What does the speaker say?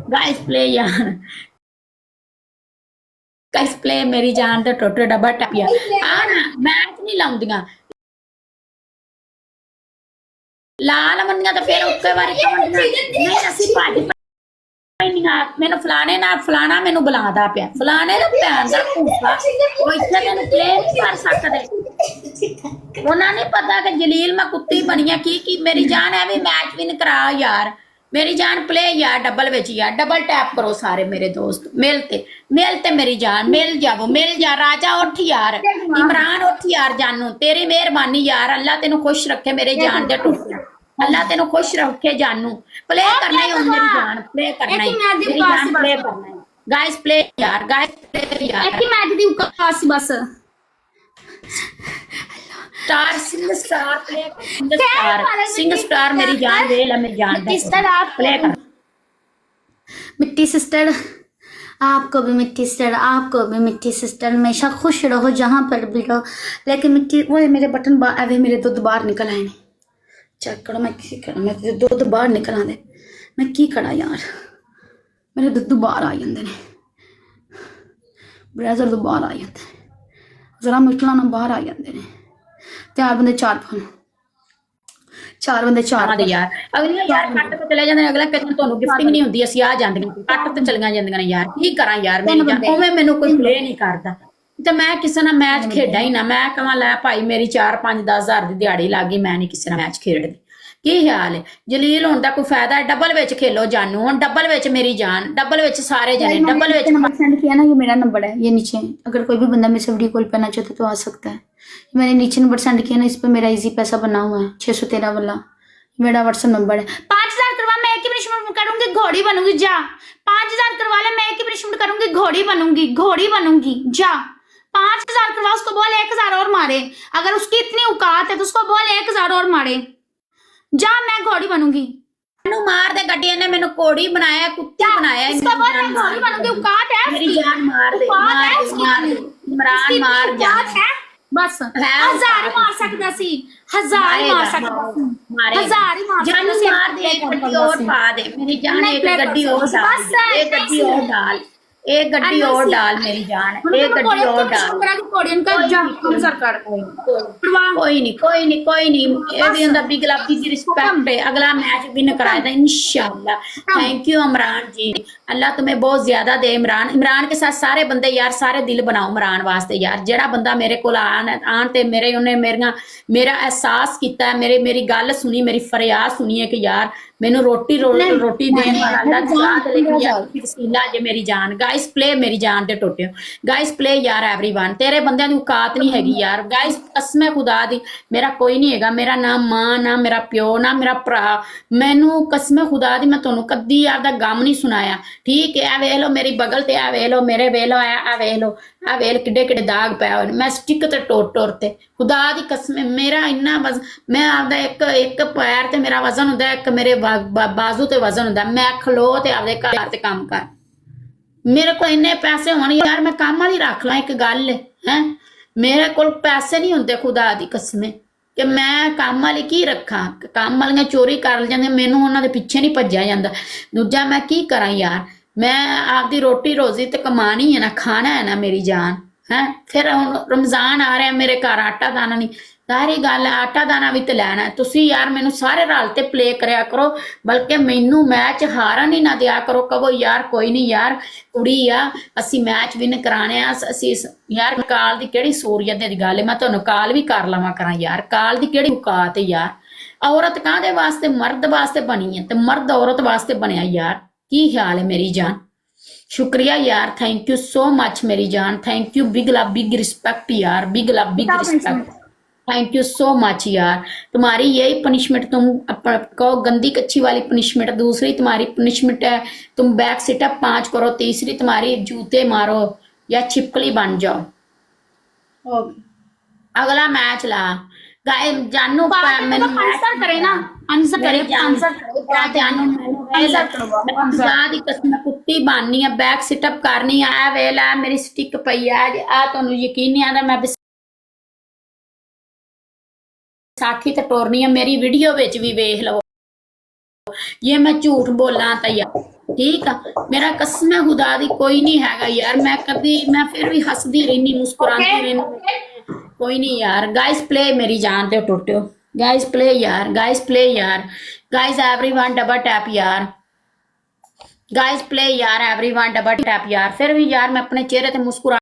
guys play यार, guys play मेरी जान तो टोटो डब्बा टपिया आ ना मैच नहीं लाउंदियां लाल मंदियां तो फिर उक्के बारी नहीं ਅਸੀਂ ਭੱਜ ਪੈਣੀਆਂ ਮੈਨੂੰ ਫਲਾਣੇ ਨਾਲ ਫਲਾਣਾ ਮੈਨੂੰ ਬੁਲਾਉਂਦਾ ਪਿਆ ਫਲਾਣੇ ਦਾ ਭੈਣ ਦਾ ਭੂਸਾ ਉਹ ਇੱਥੇ ਤੈਨੂੰ ਪਲੇ ਨਹੀਂ ਕਰ ਸਕਦੇ ਉਹਨਾਂ ਨੇ ਪਤਾ ਕਿ ਜਲੀਲ ਮੈਂ ਕੁੱਤੀ ਬਣੀਆਂ ਕੀ ਮੇਰੀ ਜਾਨ ਐ ਵੀ ਮੈਚ ਵਿਨ ਕਰਾ ਯਾਰ मेरी जान प्ले यार डबल विच यार डबल टैप करो सारे मेरे दोस्त मिलते मेरी जान मिल जावो मिल जा राजा उठ यार इमरान उठ यार जानू तेरी मेहरबानी यार अल्लाह तेन खुश रखे मेरे जान दे टुटिया अल्लाह तेन खुश रखे जानू प्ले करना ही मेरी जान प्ले करना ही मेरी जान प्ले करना है गाइस प्ले यार एक ही मैच दी बस स्टार सिंग स्टार मेरी जान दे ला मेरी जान प्ले कर मिट्टी सिस्टर आपको भी मिट्टी सिस्टर आपको भी मिट्टी सिस्टर हमेशा खुश रहो जहाँ पर भी रहो लेकिन मिट्टी वो मेरे बटन अरे मेरे दूध बाहर निकल आए ने चेक करो मैं किसी करा मैं दूध बाहर निकल आते मैं की करा यार मेरे दूध बाहर आ जाते ने ब्रेजर तो बाहर आ जाते जरा मिटला ना बाहर आ जाते ने चार बंदे चार यार अगली यार कट तो चले जांदे अगला कहंदा ਤੁਹਾਨੂੰ ਗਿਫਟਿੰਗ ਨਹੀਂ ਹੁੰਦੀ ਅਸੀਂ ਆ ਜਾਂਦੀਆਂ ਕੱਟ ਤੇ ਚਲੀਆਂ ਜਾਂਦੀਆਂ ਨੇ ਯਾਰ ਕੀ ਕਰਾਂ ਯਾਰ ਮੇਰੀ ਜਾਨ ਉਵੇਂ ਮੈਨੂੰ ਕੋਈ ਪਲੇ ਨਹੀਂ ਕਰਦਾ ਤੇ ਮੈਂ ਕਿਸੇ ਨਾਲ ਮੈਚ ਖੇਡਾਂ ਹੀ ਨਾ ਮੈਂ ਕਹਾਂ ਲੈ ਭਾਈ ਮੇਰੀ 4 5 10 ਹਜ਼ਾਰ ਦੀ ਦਿਹਾੜੀ ਲੱਗੀ ਮੈਂ ਨਹੀਂ ਕਿਸੇ ਨਾਲ ਮੈਚ ਖੇਡਦੀ ਕੀ ਹਾਲ ਹੈ ਜਲੀਲ ਹੋਣ ਦਾ ਕੋਈ ਫਾਇਦਾ ਹੈ ਡਬਲ ਵਿੱਚ ਖੇਲੋ जानू ਹੁਣ ਡਬਲ ਵਿੱਚ ਮੇਰੀ ਜਾन डबल ਵਿੱਚ ਸਾਰੇ जने डबल ਵਿੱਚ नंबर सेंड किया ना ये मेरा नंबर है ये नीचे अगर कोई भी बंदा मेरे से वीडियो कॉल करना चाहते तो आ सकता है मैंने नीचे नंबर सेंड किया ना इस पर मेरा इजी पैसा बना हुआ है 613 वाला मेरा व्हाट्सएप नंबर है 5000 करवा मैं एक ही पनिशमेंट करूंगी घोड़ी बनूंगी जा 5000 करवा ले मैं एक ही पनिशमेंट करूंगी घोड़ी बनूंगी जा 5000 करवा उसको बोल 1000 और मारे अगर उसकी इतनी औकात है तो उसको बोल 1000 और मारे जा मैं घोड़ी बनूंगी मार दे गड्डी ने मैंने कोड़ी बनाया कुत्ते बनाया इसका बोल मैं घोड़ी बनूंगी औकात है मेरी जान मार दे इमरान मार जा बस 1000 मार सकता सी 1000 मार सकता मारे 1000 मार जानू मार दे एक गड्डी और पा दे मेरी जान एक गड्डी और डाल एक गड्डी और डाल एक गड्डी और डाल मेरी जान एक गड्डी और डाल कोई नहीं ये भी उनका बिग लव की रिस्पेक्ट है अगला मैच विन कराया था इंशाल्लाह थैंक यू इमरान जी अल्लाह तुम्हें बहुत ज्यादा दे इमरान के साथ सारे बंदे यार सारे दिल बनाओ इमरान वास्ते यार जेड़ा बंदा मेरे को आन ते मेरे उन्हें मेरा एहसास किया मेरी गल सुनी मेरी फरियाद सुनी है कि यार मैनू रोटी देने वाला अल्लाह वसीला जे मेरी जान गाइस प्ले मेरी जान दे टोटियो गाइस प्ले यार एवरीवन तेरे बंदे दी औकात नहीं हैगी यार गाइस कसम खुदा दी मेरा कोई नहीं हैगा मेरा ना मां ना मेरा प्यो ना मेरा भरा मैनू कसम खुदा दी मैं तुहानू कदी यार दा गम नहीं सुनाया ठीक है वेख लो मेरी बगल ते आ वेख लो मेरे वेख लो आ वेख लो आ वेख किड्डे दाग पै होए मैं स्टिक ते टोर ते खुदा दी कसम मेरा इन्ना मैं आपदा एक पैर ते मेरा वजन हुंदा एक मेरे बाजू ते वजन हुंदा मैं खलो ते आपदे घर ते काम कर मेरे को इन्ने पैसे होने यार मैं काम वाली रख ला एक गल है मेरे को पैसे नहीं होंगे खुदा दी कसम कि मैं काम वाली की रखा काम वालियां चोरी कर जांदियां मैनू उन्हां दे पिछे नहीं भज्या जांदा दूजा मैं की करा यार मैं आपदी रोटी रोजी ते कमानी है ना खाना है ना मेरी जान है फिर हुण रमजान आ रहा मेरे घर आटा दाना नहीं सारी गल आटा दाना भी तो लैना है तुसी यार मैनू सारे रल ते प्ले करया करो बल्कि मैनू मैच हारन ही ना दिया करो कहो यार कोई नहीं यार कुड़ी आ असी मैच विन कराने असी यार काल दी केड़ी सूरियत दी गल है मैं तुहानू काल भी कर लवां करा यार काल दी केड़ी औकात है यार औरत काहदे वास्ते मर्द वास्ते बनी है ते मर्द औरत वास्ते बनया यार की ख्याल है मेरी जान शुक्रिया यार थैंक यू सो मच मेरी जान thank you big love big respect यार big love big respect thank you so much यार तुम्हारी यही पनिशमेंट तुम कहो गंदी कच्ची वाली पनिशमेंट दूसरी तुम्हारी पनिशमेंट है तुम बैक सिटअप 5 करो तीसरी तुम्हारी जूते मारो या छिपकली बन जाओ अगला मैच ला गाय जानू आंसर करे ना आंसर करे जानू कसम कुत्ती बननी है बैक सिटअप करनी है वेला मेरी स्टिक पई है आ तुहानू यकीन नहीं आंदा मैं साखी ते टोरनी है मेरी वीडियो विच भी वेख लो ये मैं झूठ बोला तो यार ठीक है मेरा कसम है खुदा दी कोई नहीं हैगा यार मैं कभी मैं फिर भी हंसदी रहनी मुस्कुराती रहनी कोई नहीं यार गाइस प्ले मेरी जान ते टुटियो गाइस प्ले यार गाइस एवरीवन डबल टैप यार गाइस प्ले यार एवरीवन डबल टैप यार फिर भी यार मैं अपने चेहरे ते मुस्कुरा